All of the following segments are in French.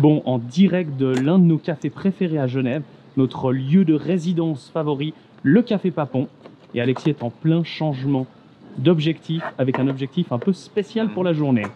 Bon, en direct de l'un de nos cafés préférés à Genève, notre lieu de résidence favori, le Café Papon. Et Alexis est en plein changement d'objectif, avec un objectif un peu spécial pour la journée.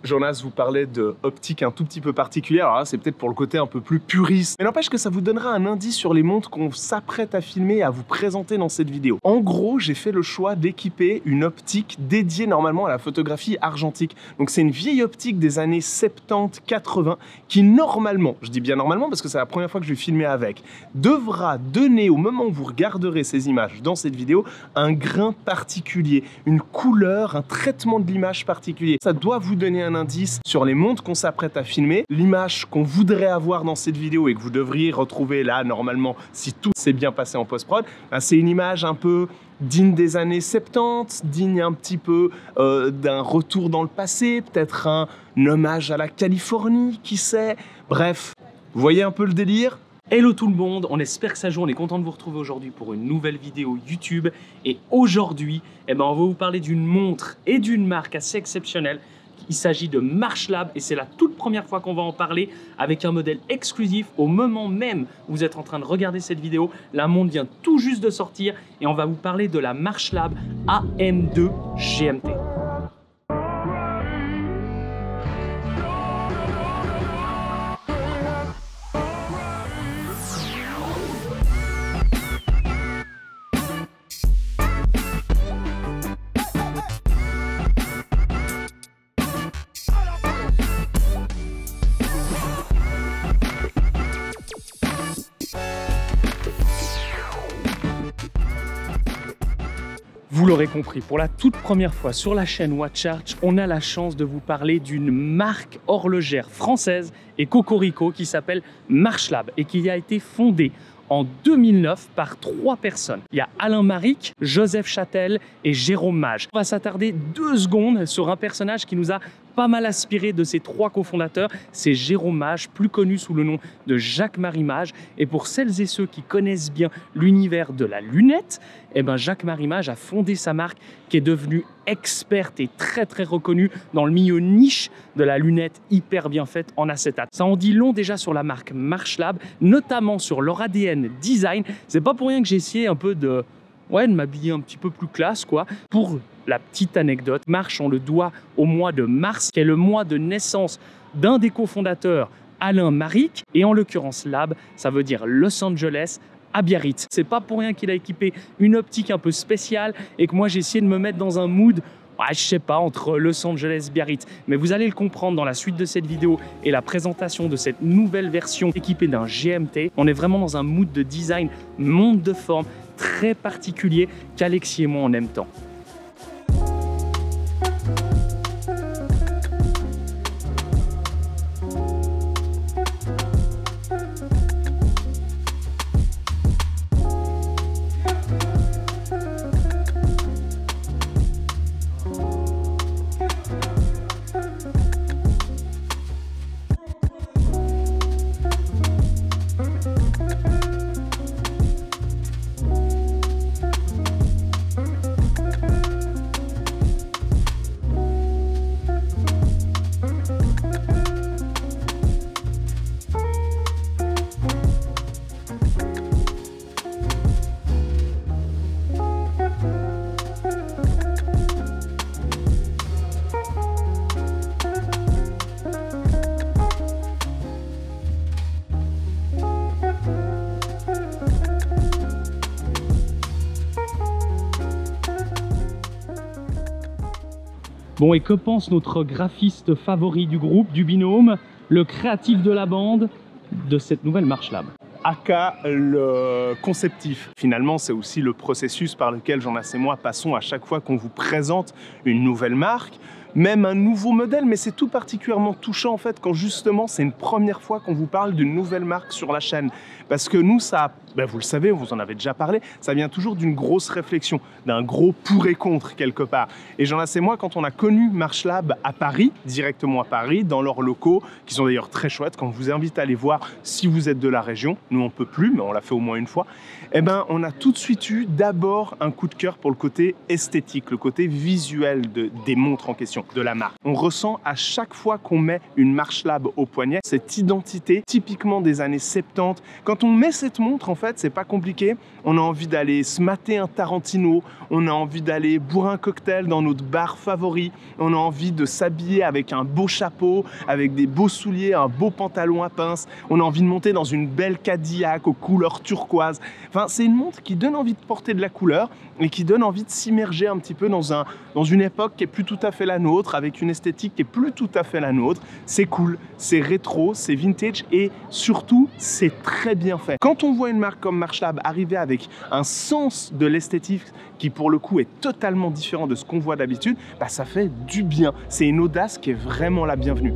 Jonas vous parlait de optique un tout petit peu particulière, alors là c'est peut-être pour le côté un peu plus puriste, mais n'empêche que ça vous donnera un indice sur les montres qu'on s'apprête à filmer et à vous présenter dans cette vidéo. En gros, j'ai fait le choix d'équiper une optique dédiée normalement à la photographie argentique. Donc c'est une vieille optique des années 70-80 qui normalement, je dis bien normalement parce que c'est la première fois que je vais filmer avec, devra donner au moment où vous regarderez ces images dans cette vidéo un grain particulier, une couleur, un traitement de l'image particulier. Ça doit vous donner un indice sur les montres qu'on s'apprête à filmer, l'image qu'on voudrait avoir dans cette vidéo et que vous devriez retrouver là normalement si tout s'est bien passé en post-prod. C'est une image un peu digne des années 70, digne un petit peu d'un retour dans le passé, peut-être un hommage à la Californie, qui sait. Bref, vous voyez un peu le délire? Hello tout le monde, on espère que ça joue, on est content de vous retrouver aujourd'hui pour une nouvelle vidéo YouTube. Et aujourd'hui, on va vous parler d'une montre et d'une marque assez exceptionnelle. Il s'agit de Marchlab et c'est la toute première fois qu'on va en parler avec un modèle exclusif. Au moment même où vous êtes en train de regarder cette vidéo, la montre vient tout juste de sortir et on va vous parler de la Marchlab AM2 GMT. Vous l'aurez compris, pour la toute première fois sur la chaîne Watch Arch, on a la chance de vous parler d'une marque horlogère française et cocorico qui s'appelle Marchlab et qui a été fondée en 2009 par 3 personnes. Il y a Alain Maric, Joseph Châtel et Jérôme Mage. On va s'attarder 2 secondes sur un personnage qui nous a pas mal inspiré de ces 3 cofondateurs. C'est Jérôme Mage, plus connu sous le nom de Jacques-Marie Mage. Et pour celles et ceux qui connaissent bien l'univers de la lunette, Jacques-Marie Mage a fondé sa marque qui est devenue experte et très reconnue dans le milieu niche de la lunette hyper bien faite en acétate. Ça en dit long déjà sur la marque Marchlab, notamment sur leur ADN design. C'est pas pour rien que j'ai essayé un peu de m'habiller un petit peu plus classe quoi. Pour la petite anecdote, March, on le doit au mois de mars, qui est le mois de naissance d'un des cofondateurs, Alain Maric, et en l'occurrence Lab, ça veut dire Los Angeles, à Biarritz. C'est pas pour rien qu'il a équipé une optique un peu spéciale et que moi j'ai essayé de me mettre dans un mood, je sais pas, entre Los Angeles et Biarritz. Mais vous allez le comprendre dans la suite de cette vidéo et la présentation de cette nouvelle version équipée d'un GMT. On est vraiment dans un mood de design, monde de forme très particulier qu'Alexis et moi on aime tant. Bon, et que pense notre graphiste favori du groupe, du binôme, le créatif de la bande, de cette nouvelle Marchlab? Aka le conceptif. Finalement, c'est aussi le processus par lequel Jonas et moi passons à chaque fois qu'on vous présente une nouvelle marque, même un nouveau modèle, mais c'est tout particulièrement touchant en fait quand justement c'est une première fois qu'on vous parle d'une nouvelle marque sur la chaîne. Parce que nous, ça, vous le savez, vous en avez déjà parlé, ça vient toujours d'une grosse réflexion, d'un gros pour et contre quelque part. Et Jonas et moi, quand on a connu Marchlab à Paris, directement à Paris, dans leurs locaux, qui sont d'ailleurs très chouettes, qu'on vous invite à aller voir si vous êtes de la région, nous on peut plus, mais on l'a fait au moins une fois, on a tout de suite eu d'abord un coup de cœur pour le côté esthétique, le côté visuel des montres en question. fabrication de la marque. On ressent à chaque fois qu'on met une Marchlab au poignet cette identité typiquement des années 70. Quand on met cette montre, en fait, c'est pas compliqué. On a envie d'aller se mater un Tarantino, on a envie d'aller boire un cocktail dans notre bar favori, on a envie de s'habiller avec un beau chapeau, avec des beaux souliers, un beau pantalon à pince, on a envie de monter dans une belle Cadillac aux couleurs turquoise. Enfin, c'est une montre qui donne envie de porter de la couleur et qui donne envie de s'immerger un petit peu dans une époque qui est plus tout à fait la nôtre, avec une esthétique qui est plus tout à fait la nôtre. C'est cool, c'est rétro, c'est vintage et surtout, c'est très bien fait. Quand on voit une marque comme Marchlab arriver avec un sens de l'esthétique qui pour le coup est totalement différent de ce qu'on voit d'habitude, bah ça fait du bien. C'est une audace qui est vraiment la bienvenue.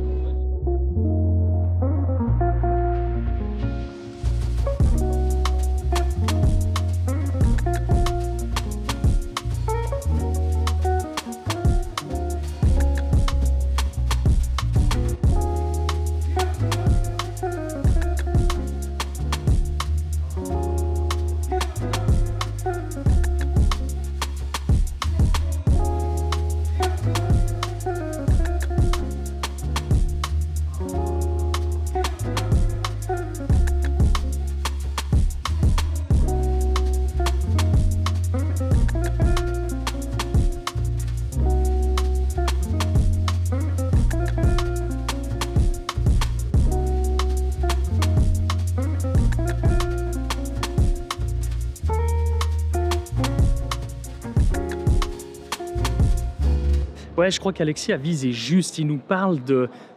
Ouais, je crois qu'Alexis a visé juste. Il nous parle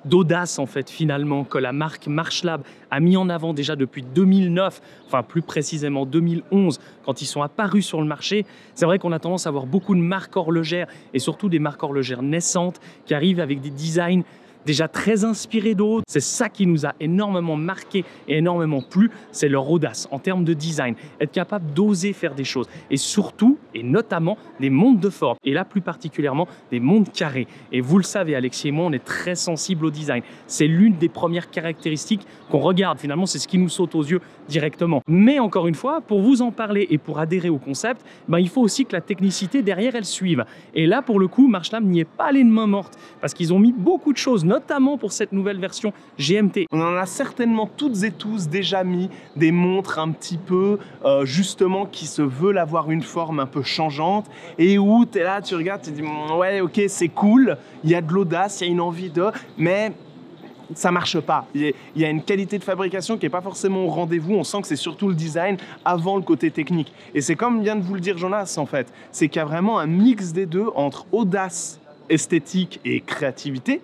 d'audace, en fait, finalement, que la marque Marchlab a mis en avant déjà depuis 2009, enfin plus précisément 2011, quand ils sont apparus sur le marché. C'est vrai qu'on a tendance à avoir beaucoup de marques horlogères et surtout des marques horlogères naissantes qui arrivent avec des designs déjà très inspirés d'autres. C'est ça qui nous a énormément marqué et énormément plu, c'est leur audace en termes de design, être capable d'oser faire des choses et surtout, et notamment, des montres de forme et là plus particulièrement des montres carrées. Et vous le savez, Alexis et moi, on est très sensibles au design. C'est l'une des premières caractéristiques qu'on regarde. Finalement, c'est ce qui nous saute aux yeux directement. Mais encore une fois, pour vous en parler et pour adhérer au concept, ben, il faut aussi que la technicité derrière elle suive. Et là, pour le coup, Marchlab n'y est pas allé de main morte parce qu'ils ont mis beaucoup de choses, notamment pour cette nouvelle version GMT. On en a certainement toutes et tous déjà mis des montres un petit peu justement qui se veulent avoir une forme un peu changeante et où tu es là, tu regardes, tu te dis ouais ok c'est cool, il y a de l'audace, il y a une envie de, mais ça marche pas. Il y a une qualité de fabrication qui n'est pas forcément au rendez-vous. On sent que c'est surtout le design avant le côté technique. Et c'est comme vient de vous le dire Jonas en fait, c'est qu'il y a vraiment un mix des deux entre audace, esthétique et créativité.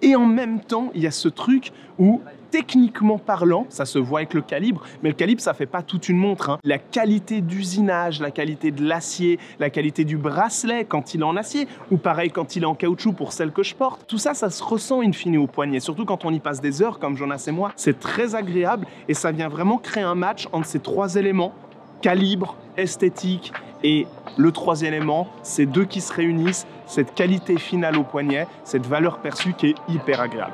Et en même temps, il y a ce truc où, techniquement parlant, ça se voit avec le calibre, mais le calibre, ça fait pas toute une montre, hein. La qualité d'usinage, la qualité de l'acier, la qualité du bracelet quand il est en acier, ou pareil quand il est en caoutchouc pour celle que je porte, tout ça, ça se ressent in fine au poignet, surtout quand on y passe des heures, comme Jonas et moi. C'est très agréable et ça vient vraiment créer un match entre ces trois éléments, calibre, esthétique et le troisième élément, ces deux qui se réunissent, cette qualité finale au poignet, cette valeur perçue qui est hyper agréable.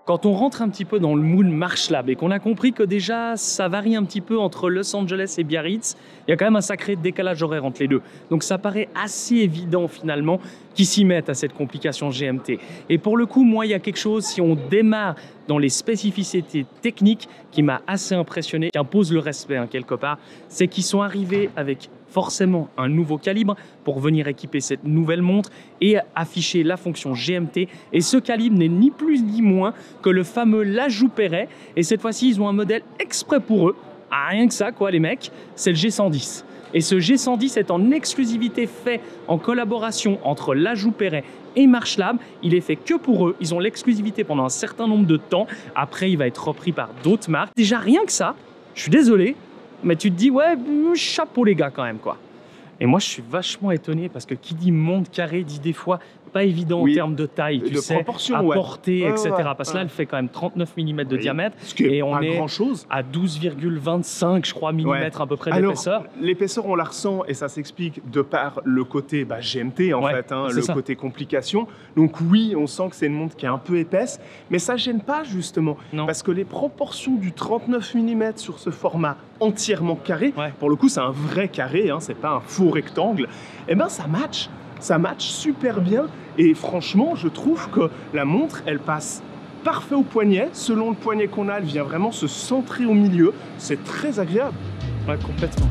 Quand on rentre un petit peu dans le mood Marchlab et qu'on a compris que déjà ça varie un petit peu entre Los Angeles et Biarritz, il y a quand même un sacré décalage horaire entre les deux. Donc ça paraît assez évident finalement qu'ils s'y mettent à cette complication GMT. Et pour le coup, moi, il y a quelque chose, si on démarre dans les spécificités techniques qui m'a assez impressionné, qui impose le respect hein, quelque part, c'est qu'ils sont arrivés avec forcément un nouveau calibre pour venir équiper cette nouvelle montre et afficher la fonction GMT. Et ce calibre n'est ni plus ni moins que le fameux Lajous Perret. Et cette fois-ci, ils ont un modèle exprès pour eux. Ah, rien que ça, quoi, les mecs, c'est le G110. Et ce G110 est en exclusivité fait en collaboration entre Lajous Perret et Marchlab. Il est fait que pour eux. Ils ont l'exclusivité pendant un certain nombre de temps. Après, il va être repris par d'autres marques. Déjà, rien que ça, je suis désolé, mais tu te dis, ouais, chapeau les gars quand même, quoi. Et moi, je suis vachement étonné parce que qui dit montre carré dit des fois pas évident en termes de taille, tu sais, à porter, etc. Parce que là, elle fait quand même 39 mm de diamètre et on est à 12,25, je crois, millimètres à peu près d'épaisseur. L'épaisseur, on la ressent et ça s'explique de par le côté GMT, en fait, hein, le côté complication. Donc oui, on sent que c'est une montre qui est un peu épaisse, mais ça gêne pas justement, parce que les proportions du 39 mm sur ce format entièrement carré, pour le coup, c'est un vrai carré, hein, c'est pas un faux rectangle, et ben ça match. Ça match super bien et franchement, je trouve que la montre, elle passe parfait au poignet. Selon le poignet qu'on a, elle vient vraiment se centrer au milieu. C'est très agréable. Ouais, complètement.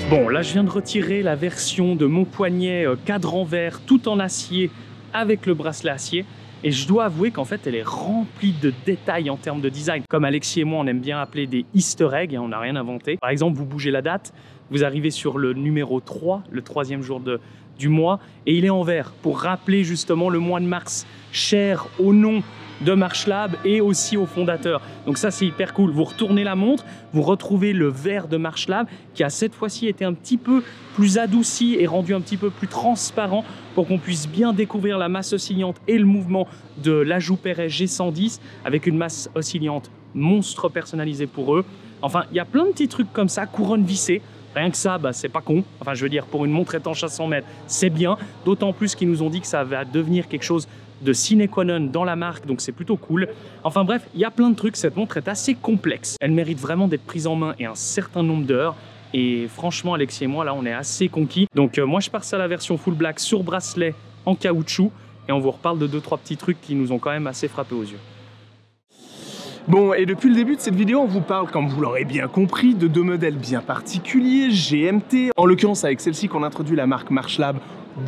Bon, là, je viens de retirer la version de mon poignet cadran vert tout en acier avec le bracelet acier. Et je dois avouer qu'en fait, elle est remplie de détails en termes de design. Comme Alexis et moi, on aime bien appeler des easter eggs, on n'a rien inventé. Par exemple, vous bougez la date, vous arrivez sur le numéro 3, le 3e jour du mois, et il est en vert pour rappeler justement le mois de mars, cher au nom de Marchlab et aussi au fondateur. Donc ça, c'est hyper cool. Vous retournez la montre, vous retrouvez le vert de Marchlab qui a cette fois-ci été un petit peu plus adouci et rendu un petit peu plus transparent pour qu'on puisse bien découvrir la masse oscillante et le mouvement de Lajous Perret G110 avec une masse oscillante monstre personnalisée pour eux. Enfin, il y a plein de petits trucs comme ça, couronne vissée. Rien que ça, c'est pas con. Enfin, je veux dire, pour une montre étanche à 100 mètres, c'est bien. D'autant plus qu'ils nous ont dit que ça va devenir quelque chose de sine qua non dans la marque, donc c'est plutôt cool. Enfin bref, il y a plein de trucs. Cette montre est assez complexe. Elle mérite vraiment d'être prise en main et un certain nombre d'heures. Et franchement, Alexis et moi, là, on est assez conquis. Donc moi, je passe à la version full black sur bracelet en caoutchouc. Et on vous reparle de 2-3 petits trucs qui nous ont quand même assez frappé aux yeux. Bon, et depuis le début de cette vidéo, on vous parle, comme vous l'aurez bien compris, de 2 modèles bien particuliers, GMT, en l'occurrence avec celle-ci qu'on introduit la marque Marchlab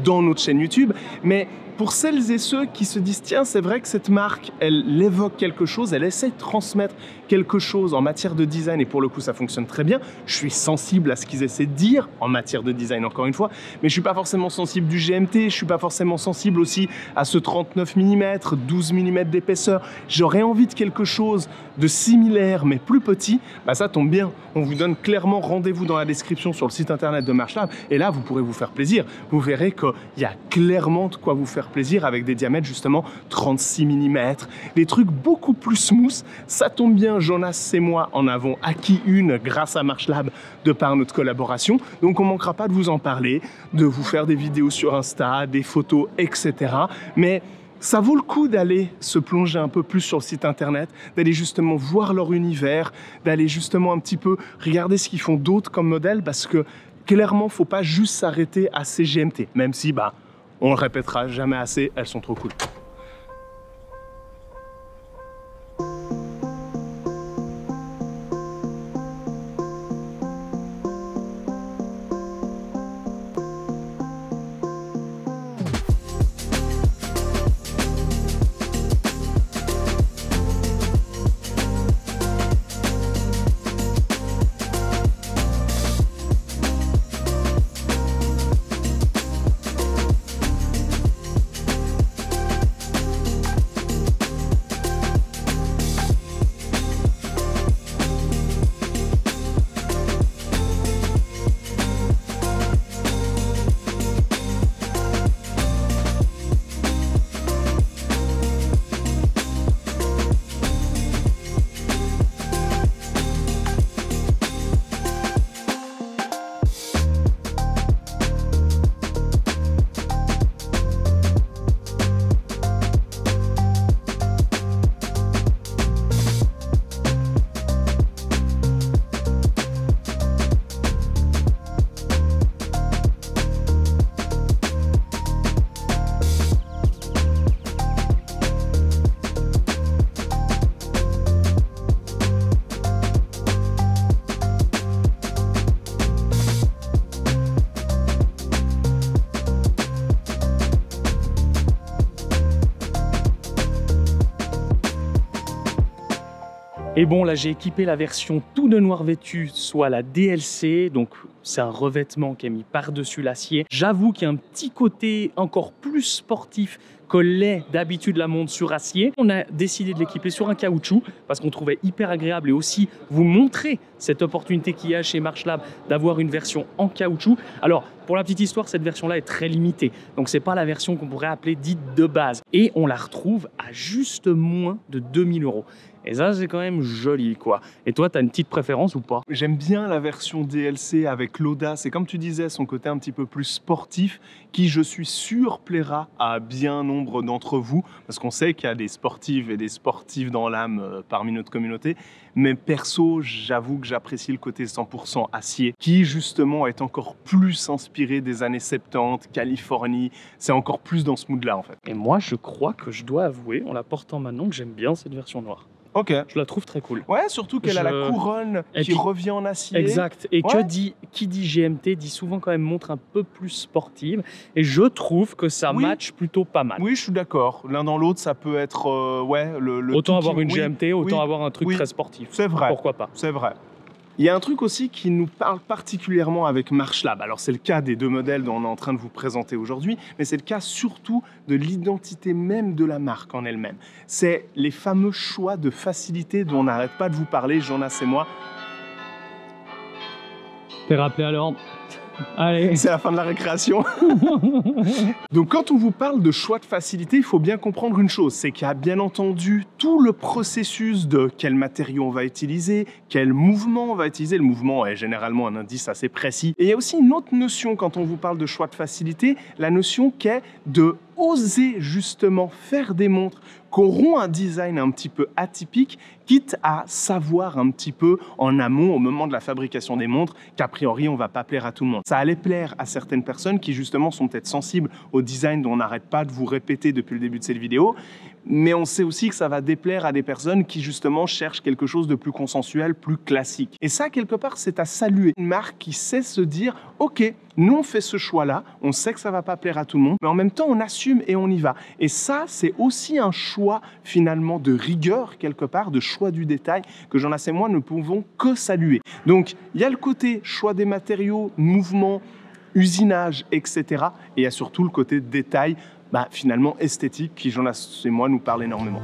dans notre chaîne YouTube. Mais pour celles et ceux qui se disent, tiens, c'est vrai que cette marque, elle évoque quelque chose, elle essaie de transmettre quelque chose en matière de design, et pour le coup, ça fonctionne très bien. Je suis sensible à ce qu'ils essaient de dire en matière de design, encore une fois, mais je suis pas forcément sensible du GMT, je suis pas forcément sensible aussi à ce 39 mm, 12 mm d'épaisseur. J'aurais envie de quelque chose de similaire, mais plus petit. Ça tombe bien. On vous donne clairement rendez-vous dans la description sur le site internet de Marchlab, et là, vous pourrez vous faire plaisir. Vous verrez qu'il y a clairement de quoi vous faire faire plaisir avec des diamètres justement 36 mm, des trucs beaucoup plus smooth. Ça tombe bien, Jonas et moi en avons acquis une grâce à Marchlab de par notre collaboration. Donc on manquera pas de vous en parler, de vous faire des vidéos sur Insta, des photos, etc. Mais ça vaut le coup d'aller se plonger un peu plus sur le site internet, d'aller justement voir leur univers, d'aller justement un petit peu regarder ce qu'ils font d'autres comme modèles, parce que clairement, faut pas juste s'arrêter à ces GMT, même si on le répétera jamais assez, elles sont trop cool. Et bon, là j'ai équipé la version tout de noir vêtu, soit la DLC, donc c'est un revêtement qui est mis par-dessus l'acier. J'avoue qu'il y a un petit côté encore plus sportif que l'est d'habitude la montre sur acier. On a décidé de l'équiper sur un caoutchouc parce qu'on trouvait hyper agréable et aussi vous montrer cette opportunité qu'il y a chez Marchlab d'avoir une version en caoutchouc. Alors, pour la petite histoire, cette version-là est très limitée. Donc, c'est pas la version qu'on pourrait appeler dite de base. Et on la retrouve à juste moins de 2000 €. Et ça, c'est quand même joli, quoi. Et toi, tu as une petite préférence ou pas? J'aime bien la version DLC avec l'audace et comme tu disais, son côté un petit peu plus sportif qui, je suis sûr, plaira à bien nombre d'entre vous parce qu'on sait qu'il y a des sportives et des sportifs dans l'âme parmi notre communauté. Mais perso, j'avoue que j'apprécie le côté 100% acier qui, justement, est encore plus inspiré des années 70, Californie. C'est encore plus dans ce mood-là, en fait. Et moi, je crois que je dois avouer, en la portant maintenant, que j'aime bien cette version noire. Ok. Je la trouve très cool. Ouais, surtout qu'elle a la couronne qui revient en acier. Exact. Et qui dit GMT dit souvent quand même montre un peu plus sportive. Et je trouve que ça match plutôt pas mal. Oui, je suis d'accord. L'un dans l'autre, ça peut être autant avoir une GMT, autant avoir un truc très sportif. C'est vrai. Pourquoi pas. C'est vrai. Il y a un truc aussi qui nous parle particulièrement avec Marchlab. Alors c'est le cas des deux modèles dont on est en train de vous présenter aujourd'hui, mais c'est le cas surtout de l'identité même de la marque en elle-même. C'est les fameux choix de facilité dont on n'arrête pas de vous parler, Jonas et moi. T'es rappelé à l'ordre. Allez. C'est la fin de la récréation. Donc quand on vous parle de choix de facilité, il faut bien comprendre une chose, c'est qu'il y a bien entendu tout le processus de quel matériau on va utiliser, quel mouvement on va utiliser. Le mouvement est généralement un indice assez précis. Et il y a aussi une autre notion quand on vous parle de choix de facilité, la notion qui est de oser justement faire des montres qui auront un design un petit peu atypique, quitte à savoir un petit peu en amont, au moment de la fabrication des montres, qu'a priori, on ne va pas plaire à tout le monde. Ça allait plaire à certaines personnes qui, justement, sont peut-être sensibles au design dont on n'arrête pas de vous répéter depuis le début de cette vidéo, mais on sait aussi que ça va déplaire à des personnes qui, justement, cherchent quelque chose de plus consensuel, plus classique. Et ça, quelque part, c'est à saluer. Une marque qui sait se dire « Ok, nous, on fait ce choix-là, on sait que ça ne va pas plaire à tout le monde, mais en même temps, on assume et on y va. » Et ça, c'est aussi un choix, finalement, de rigueur, quelque part, de choix du détail, que Jonas et moi ne pouvons que saluer. Donc, il y a le côté choix des matériaux, mouvement, usinage, etc. Et il y a surtout le côté détail, finalement esthétique, qui, Jonas et moi, nous parle énormément.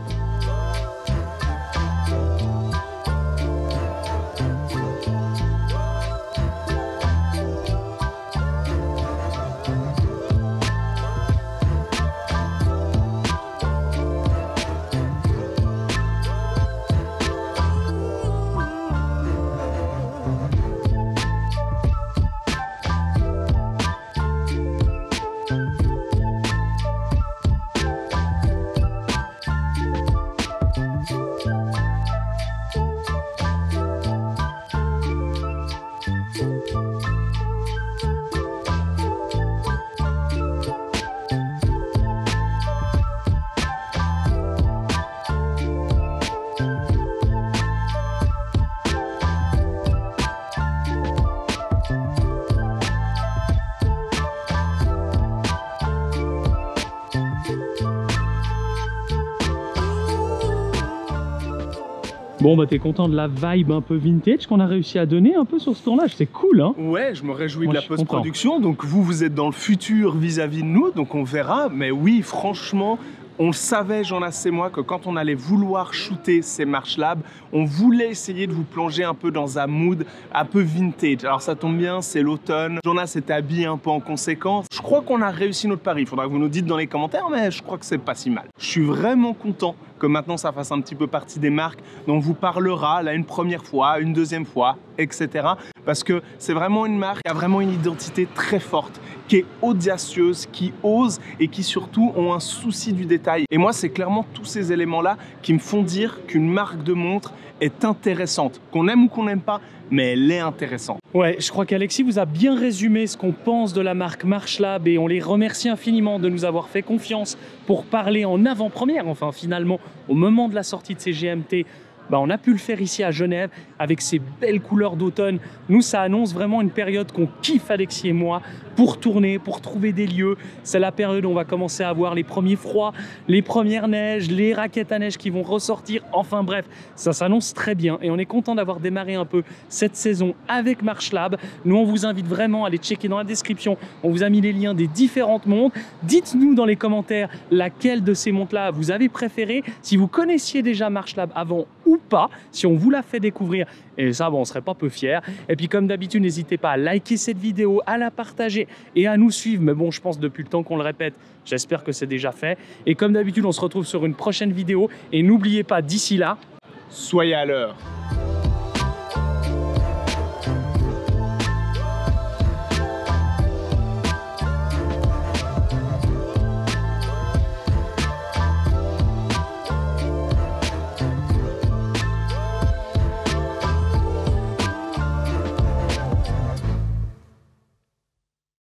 Bon bah t'es content de la vibe un peu vintage qu'on a réussi à donner un peu sur ce tournage, c'est cool hein. Ouais, je me réjouis Moi, de la je suis content. post-production, donc vous êtes dans le futur vis-à-vis de nous, donc on verra, mais oui, franchement, on le savait, Jonas et moi, que quand on allait vouloir shooter ces Marsh Lab, on voulait essayer de vous plonger un peu dans un mood un peu vintage. Alors ça tombe bien, c'est l'automne, Jonas était habillé un peu en conséquence. Je crois qu'on a réussi notre pari, il faudra que vous nous dites dans les commentaires, mais je crois que c'est pas si mal. Je suis vraiment content que maintenant ça fasse un petit peu partie des marques dont on vous parlera là une première fois, une deuxième fois, etc. Parce que c'est vraiment une marque qui a vraiment une identité très forte, qui est audacieuse, qui ose et qui surtout ont un souci du détail. Et moi, c'est clairement tous ces éléments-là qui me font dire qu'une marque de montre est intéressante. Qu'on aime ou qu'on n'aime pas, mais elle est intéressante. Ouais, je crois qu'Alexis vous a bien résumé ce qu'on pense de la marque Marsh Lab et on les remercie infiniment de nous avoir fait confiance pour parler en avant-première, enfin finalement au moment de la sortie de ces GMT. Bah, on a pu le faire ici à Genève avec ces belles couleurs d'automne. Nous, ça annonce vraiment une période qu'on kiffe, Alexis et moi, pour tourner, pour trouver des lieux. C'est la période où on va commencer à avoir les premiers froids, les premières neiges, les raquettes à neige qui vont ressortir. Enfin bref, ça s'annonce très bien et on est content d'avoir démarré un peu cette saison avec Marsh Lab. Nous, on vous invite vraiment à aller checker dans la description. On vous a mis les liens des différentes montres. Dites-nous dans les commentaires laquelle de ces montres-là vous avez préféré. Si vous connaissiez déjà Marsh Lab avant ou pas, si on vous l'a fait découvrir, et ça, bon, on serait pas peu fiers. Et puis comme d'habitude, n'hésitez pas à liker cette vidéo, à la partager et à nous suivre. Mais bon, je pense depuis le temps qu'on le répète, j'espère que c'est déjà fait. Et comme d'habitude, on se retrouve sur une prochaine vidéo. Et n'oubliez pas, d'ici là, Soyez à l'heure.